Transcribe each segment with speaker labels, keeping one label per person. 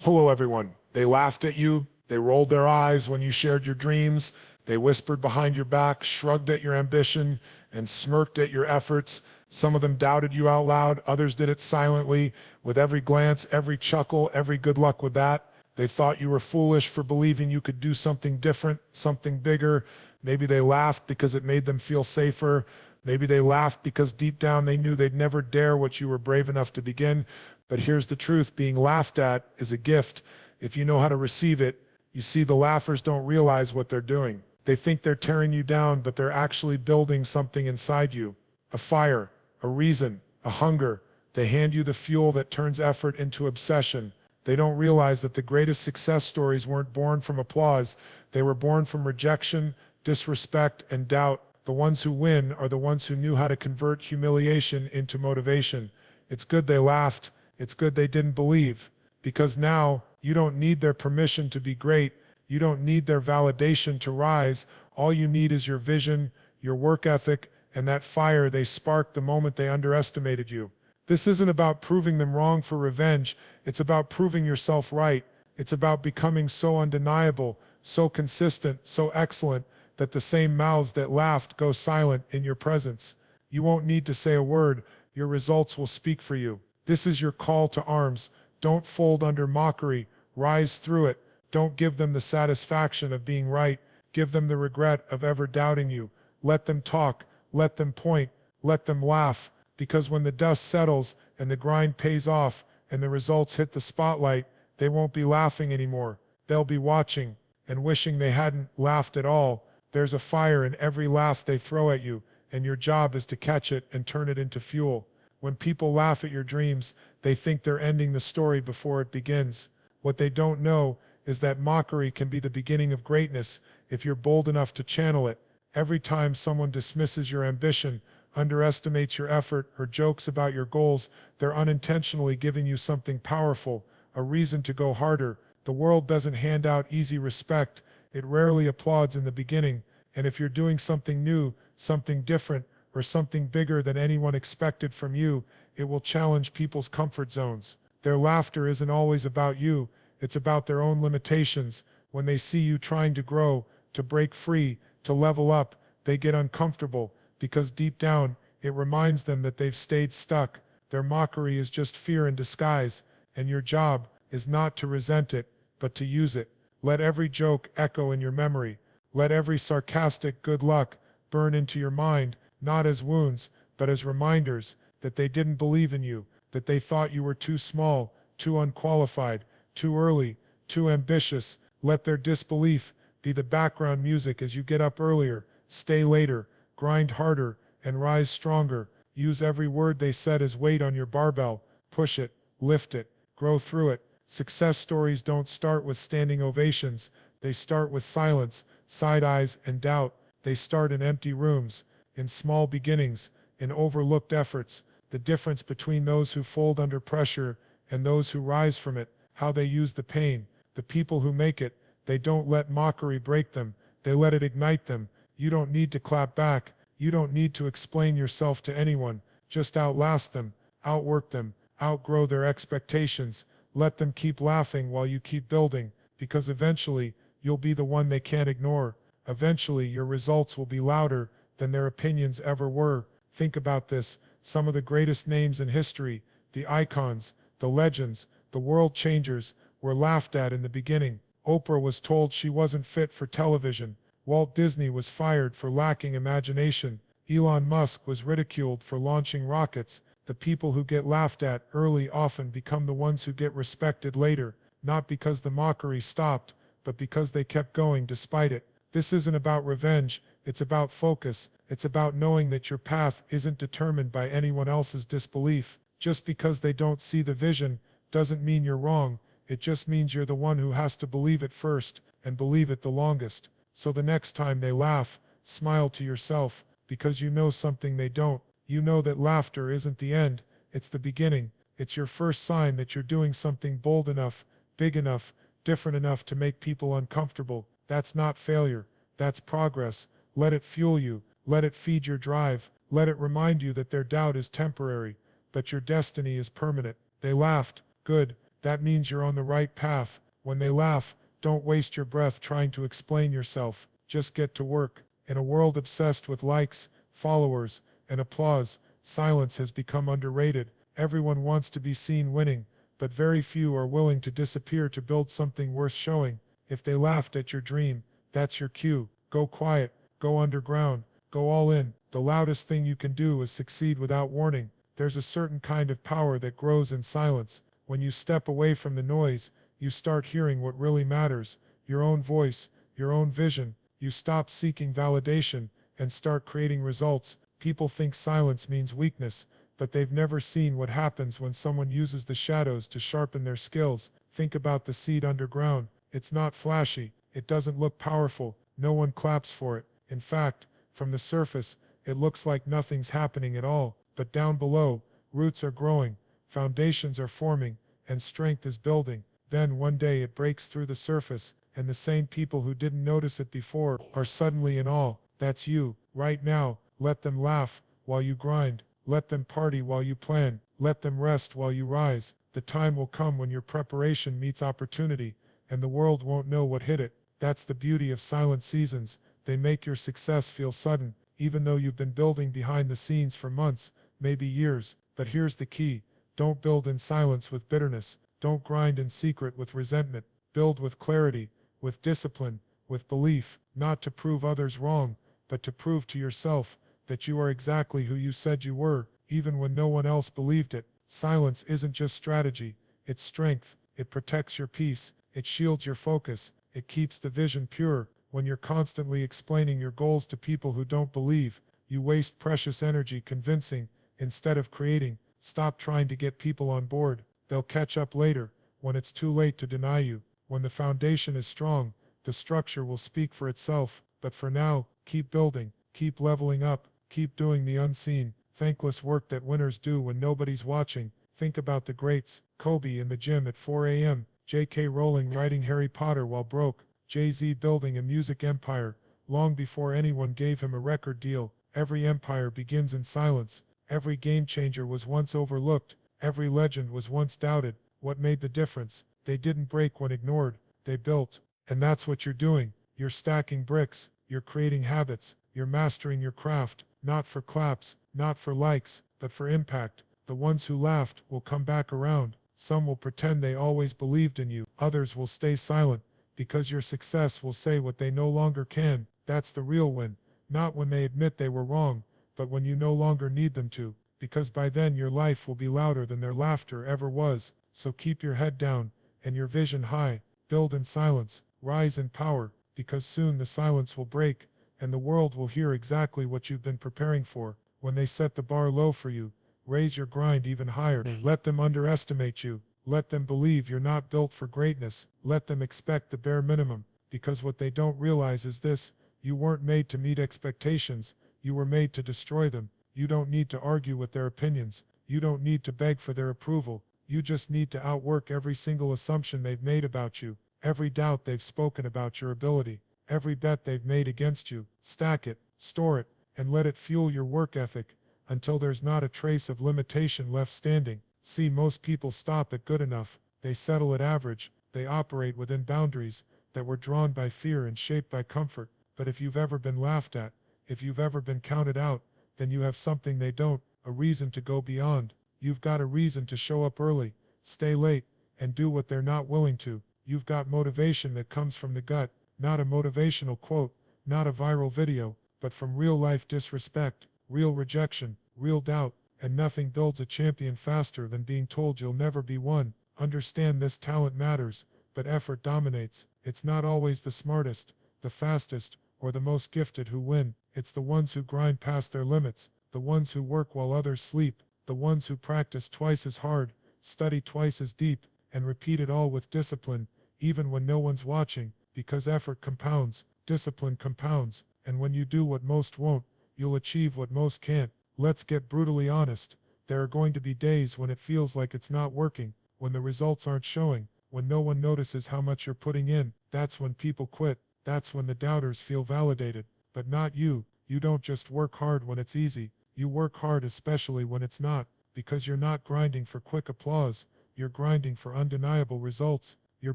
Speaker 1: Hello, everyone. They laughed at you. They rolled their eyes when you shared your dreams. They whispered behind your back, shrugged at your ambition, and smirked at your efforts. Some of them doubted you out loud. Others did it silently. With every glance, every chuckle, every good luck with that. They thought you were foolish for believing you could do something different, something bigger. Maybe they laughed because it made them feel safer. Maybe they laughed because deep down they knew they'd never dare what you were brave enough to begin. But here's the truth, being laughed at is a gift. If you know how to receive it, you see the laughers don't realize what they're doing. They think they're tearing you down, but they're actually building something inside you. A fire, a reason, a hunger. They hand you the fuel that turns effort into obsession. They don't realize that the greatest success stories weren't born from applause. They were born from rejection, disrespect, and doubt. The ones who win are the ones who knew how to convert humiliation into motivation. It's good they laughed. It's good they didn't believe. Because now, you don't need their permission to be great. You don't need their validation to rise. All you need is your vision, your work ethic, and that fire they sparked the moment they underestimated you. This isn't about proving them wrong for revenge. It's about proving yourself right. It's about becoming so undeniable, so consistent, so excellent, that the same mouths that laughed go silent in your presence. You won't need to say a word. Your results will speak for you. This is your call to arms. Don't fold under mockery. Rise through it. Don't give them the satisfaction of being right. Give them the regret of ever doubting you. Let them talk. Let them point. Let them laugh. Because when the dust settles and the grind pays off and the results hit the spotlight, they won't be laughing anymore. They'll be watching and wishing they hadn't laughed at all. There's a fire in every laugh they throw at you, and your job is to catch it and turn it into fuel. When people laugh at your dreams, they think they're ending the story before it begins. What they don't know is that mockery can be the beginning of greatness if you're bold enough to channel it. Every time someone dismisses your ambition, underestimates your effort, or jokes about your goals, they're unintentionally giving you something powerful, a reason to go harder. The world doesn't hand out easy respect. It rarely applauds in the beginning, and if you're doing something new, something different, or something bigger than anyone expected from you, it will challenge people's comfort zones. Their laughter isn't always about you, it's about their own limitations. When they see you trying to grow, to break free, to level up, they get uncomfortable, because deep down, it reminds them that they've stayed stuck. Their mockery is just fear in disguise, and your job is not to resent it, but to use it. Let every joke echo in your memory. Let every sarcastic good luck burn into your mind, not as wounds, but as reminders that they didn't believe in you, that they thought you were too small, too unqualified, too early, too ambitious. Let their disbelief be the background music as you get up earlier, stay later, grind harder, and rise stronger. Use every word they said as weight on your barbell. Push it, lift it, grow through it. Success stories don't start with standing ovations. They start with silence, side eyes, and doubt. They start in empty rooms, in small beginnings, in overlooked efforts. The difference between those who fold under pressure and those who rise from it, how they use the pain. The people who make it, they don't let mockery break them. They let it ignite them. You don't need to clap back. You don't need to explain yourself to anyone. Just outlast them, outwork them, outgrow their expectations. Let them keep laughing while you keep building, because eventually you'll be the one they can't ignore. Eventually your results will be louder than their opinions ever were. Think about this. Some of the greatest names in history, the icons, the legends, the world changers, were laughed at in the beginning. Oprah was told she wasn't fit for television. Walt Disney was fired for lacking imagination. Elon Musk was ridiculed for launching rockets. The people who get laughed at early often become the ones who get respected later, not because the mockery stopped, but because they kept going despite it. This isn't about revenge, it's about focus. It's about knowing that your path isn't determined by anyone else's disbelief. Just because they don't see the vision doesn't mean you're wrong. It just means you're the one who has to believe it first and believe it the longest. So the next time they laugh, smile to yourself, because you know something they don't. You know that laughter isn't the end, it's the beginning. It's your first sign that you're doing something bold enough, big enough, different enough to make people uncomfortable. That's not failure, that's progress. Let it fuel you, let it feed your drive, let it remind you that their doubt is temporary, but your destiny is permanent. They laughed, good. that means you're on the right path. When they laugh, don't waste your breath trying to explain yourself. Just get to work. In a world obsessed with likes, followers, and applause, silence has become underrated. Everyone wants to be seen winning, but very few are willing to disappear to build something worth showing. If they laughed at your dream, that's your cue. Go quiet, go underground, go all in. The loudest thing you can do is succeed without warning. There's a certain kind of power that grows in silence. When you step away from the noise, you start hearing what really matters. Your own voice, your own vision. You stop seeking validation and start creating results. People think silence means weakness, but they've never seen what happens when someone uses the shadows to sharpen their skills. Think about the seed underground. It's not flashy. It doesn't look powerful. No one claps for it. In fact, from the surface, it looks like nothing's happening at all. But down below, roots are growing, foundations are forming, and strength is building. Then one day it breaks through the surface, and the same people who didn't notice it before are suddenly in awe. That's you, right now. Let them laugh while you grind. Let them party while you plan. Let them rest while you rise. The time will come when your preparation meets opportunity, and the world won't know what hit it. That's the beauty of silent seasons. They make your success feel sudden, even though you've been building behind the scenes for months, maybe years. But here's the key. Don't build in silence with bitterness. Don't grind in secret with resentment. Build with clarity, with discipline, with belief, not to prove others wrong, but to prove to yourself that you are exactly who you said you were, even when no one else believed it. Silence isn't just strategy, it's strength. It protects your peace, it shields your focus, it keeps the vision pure. When you're constantly explaining your goals to people who don't believe, you waste precious energy convincing instead of creating. Stop trying to get people on board. They'll catch up later, when it's too late to deny you. When the foundation is strong, the structure will speak for itself. But for now, keep building, keep leveling up, keep doing the unseen, thankless work that winners do when nobody's watching. Think about the greats. Kobe in the gym at 4 a.m., J.K. Rowling writing Harry Potter while broke, Jay-Z building a music empire long before anyone gave him a record deal. Every empire begins in silence. Every game changer was once overlooked. Every legend was once doubted. What made the difference? They didn't break when ignored. They built. And that's what you're doing. You're stacking bricks. You're creating habits. You're mastering your craft. Not for claps, not for likes, but for impact. The ones who laughed will come back around. Some will pretend they always believed in you. Others will stay silent, because your success will say what they no longer can. That's the real win. Not when they admit they were wrong, but when you no longer need them to. Because by then your life will be louder than their laughter ever was. So keep your head down, and your vision high. Build in silence, rise in power, because soon the silence will break, and the world will hear exactly what you've been preparing for. When they set the bar low for you, raise your grind even higher. Let them underestimate you. Let them believe you're not built for greatness. Let them expect the bare minimum, because what they don't realize is this: you weren't made to meet expectations, you were made to destroy them. You don't need to argue with their opinions. You don't need to beg for their approval. You just need to outwork every single assumption they've made about you, every doubt they've spoken about your ability, every bet they've made against you. Stack it, store it, and let it fuel your work ethic until there's not a trace of limitation left standing. See, most people stop at good enough. They settle at average. They operate within boundaries that were drawn by fear and shaped by comfort. But if you've ever been laughed at, if you've ever been counted out, then you have something they don't, a reason to go beyond. You've got a reason to show up early, stay late, and do what they're not willing to. You've got motivation that comes from the gut, not a motivational quote, not a viral video, but from real-life disrespect, real rejection, real doubt. And nothing builds a champion faster than being told you'll never be one. Understand this: talent matters, but effort dominates. It's not always the smartest, the fastest, or the most gifted who win. It's the ones who grind past their limits, the ones who work while others sleep, the ones who practice twice as hard, study twice as deep, and repeat it all with discipline, even when no one's watching, because effort compounds, discipline compounds, and when you do what most won't, you'll achieve what most can't. Let's get brutally honest. There are going to be days when it feels like it's not working, when the results aren't showing, when no one notices how much you're putting in. That's when people quit. That's when the doubters feel validated. But not you. You don't just work hard when it's easy. You work hard especially when it's not, because you're not grinding for quick applause. You're grinding for undeniable results. You're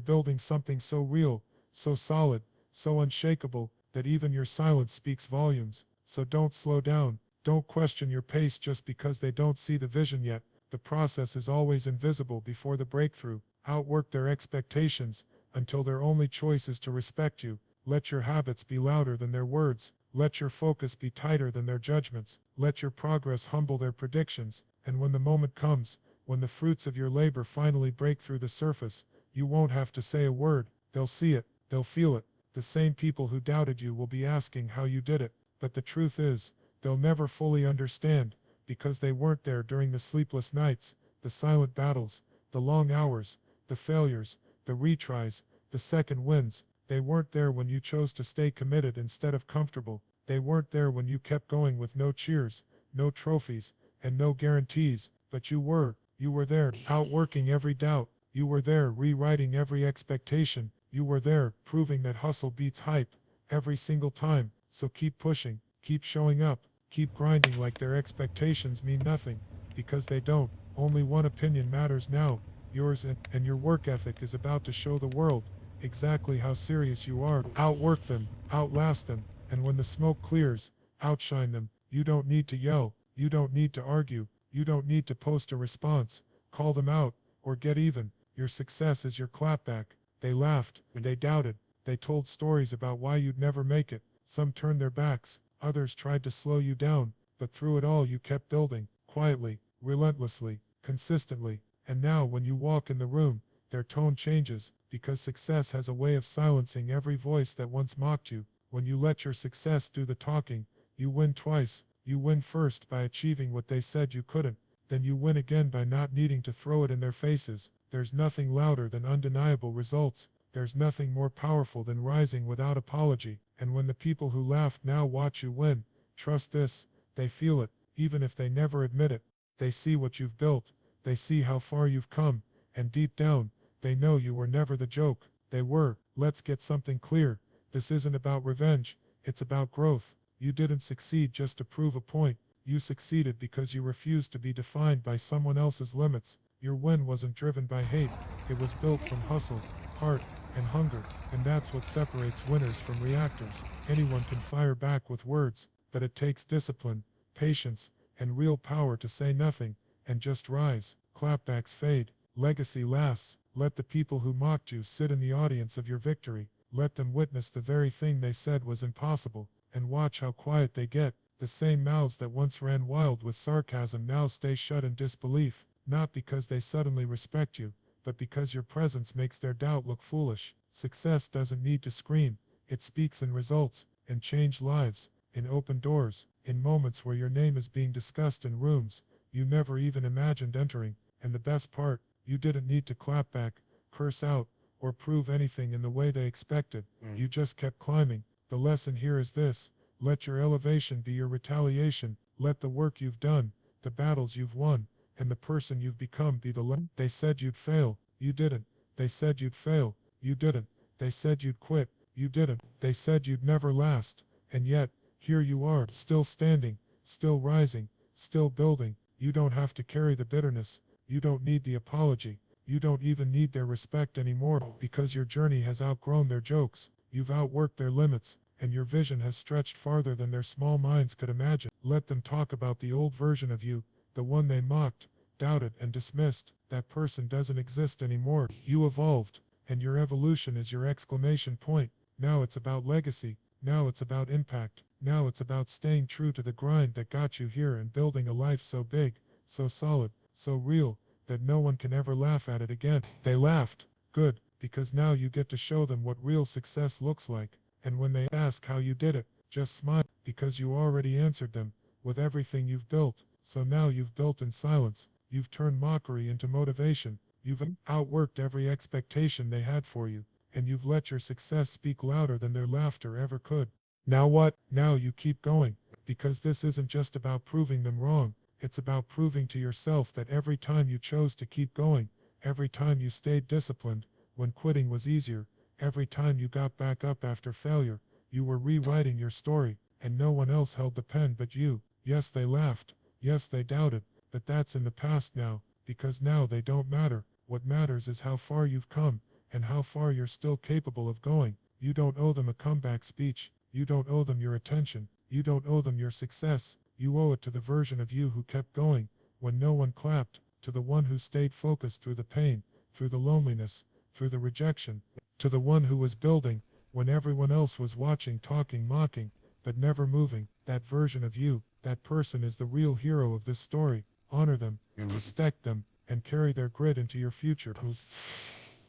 Speaker 1: building something so real, so solid, so unshakable, that even your silence speaks volumes. So don't slow down. Don't question your pace just because they don't see the vision yet. The process is always invisible before the breakthrough. Outwork their expectations until their only choice is to respect you. Let your habits be louder than their words. Let your focus be tighter than their judgments. Let your progress humble their predictions. And when the moment comes, when the fruits of your labor finally break through the surface, you won't have to say a word. They'll see it. They'll feel it. The same people who doubted you will be asking how you did it. But the truth is, they'll never fully understand, because they weren't there during the sleepless nights, the silent battles, the long hours, the failures, the retries, the second wins. They weren't there when you chose to stay committed instead of comfortable. They weren't there when you kept going with no cheers, no trophies, and no guarantees. But you were. You were there, outworking every doubt. You were there, rewriting every expectation. You were there, proving that hustle beats hype every single time. So keep pushing, keep showing up, keep grinding like their expectations mean nothing, because they don't. Only one opinion matters now, yours, and your work ethic is about to show the world exactly how serious you are. Outwork them, outlast them, and when the smoke clears, outshine them. You don't need to yell, you don't need to argue, you don't need to post a response, call them out, or get even. Your success is your clapback. They laughed, they doubted, they told stories about why you'd never make it. Some turned their backs, others tried to slow you down, but through it all you kept building, quietly, relentlessly, consistently. And now when you walk in the room, their tone changes, because success has a way of silencing every voice that once mocked you. When you let your success do the talking, you win twice. You win first by achieving what they said you couldn't, then you win again by not needing to throw it in their faces. There's nothing louder than undeniable results. There's nothing more powerful than rising without apology. And when the people who laughed now watch you win, trust this, they feel it, even if they never admit it. They see what you've built, they see how far you've come, and deep down, they know you were never the joke. They were. Let's get something clear. This isn't about revenge, it's about growth. You didn't succeed just to prove a point. You succeeded because you refused to be defined by someone else's limits. Your win wasn't driven by hate. It was built from hustle, heart, and hunger. And that's what separates winners from reactors. Anyone can fire back with words, but it takes discipline, patience, and real power to say nothing and just rise. Clapbacks fade. Legacy lasts. Let the people who mocked you sit in the audience of your victory. Let them witness the very thing they said was impossible. And watch how quiet they get. The same mouths that once ran wild with sarcasm now stay shut in disbelief, not because they suddenly respect you, but because your presence makes their doubt look foolish. Success doesn't need to scream. It speaks in results, in changed lives, in open doors, in moments where your name is being discussed in rooms you never even imagined entering. And the best part, you didn't need to clap back, curse out, or prove anything in the way they expected. You just kept climbing. The lesson here is this: let your elevation be your retaliation. Let the work you've done, the battles you've won, and the person you've become be the They said you'd fail, you didn't. They said you'd fail, you didn't. They said you'd quit, you didn't. They said you'd never last, and yet, here you are, still standing, still rising, still building. You don't have to carry the bitterness, you don't need the apology, you don't even need their respect anymore, because your journey has outgrown their jokes. You've outworked their limits, and your vision has stretched farther than their small minds could imagine. Let them talk about the old version of you, the one they mocked, doubted, and dismissed. That person doesn't exist anymore. You evolved, and your evolution is your exclamation point. Now it's about legacy. Now it's about impact. Now it's about staying true to the grind that got you here and building a life so big, so solid, so real, that no one can ever laugh at it again. They laughed. Good, because now you get to show them what real success looks like. And when they ask how you did it, just smile, because you already answered them, with everything you've built. So now you've built in silence. You've turned mockery into motivation. You've outworked every expectation they had for you. And you've let your success speak louder than their laughter ever could. Now what? Now you keep going. Because this isn't just about proving them wrong. It's about proving to yourself that every time you chose to keep going, every time you stayed disciplined, when quitting was easier, every time you got back up after failure, you were rewriting your story, and no one else held the pen but you. Yes, they laughed. Yes, they doubted. But that's in the past now, because now they don't matter.
Speaker 2: What matters is how far you've come, and how far you're still capable of going. You don't owe them a comeback speech. You don't owe them your attention. You don't owe them your success. You owe it to the version of you who kept going when no one clapped, to the one who stayed focused through the pain, through the loneliness, through the rejection, to the one who was building when everyone else was watching, talking, mocking, but never moving. That version of you, that person is the real hero of this story. Honor them, respect them, and carry their grit into your future.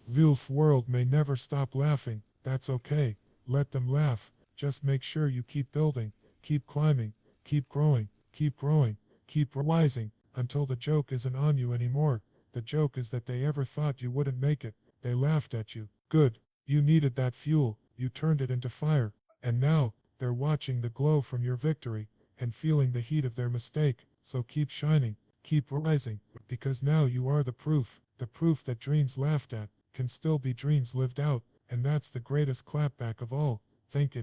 Speaker 2: Wolf world may never stop laughing. That's okay. Let them laugh. Just make sure you keep building, keep climbing, keep growing, keep rising, until the joke isn't on you anymore. The joke is that they ever thought you wouldn't make it. They laughed at you. Good. You needed that fuel. You turned it into fire. And now, they're watching the glow from your victory, and feeling the heat of their mistake. So keep shining, keep rising, because now you are the proof that dreams laughed at can still be dreams lived out, and that's the greatest clapback of all. Think it.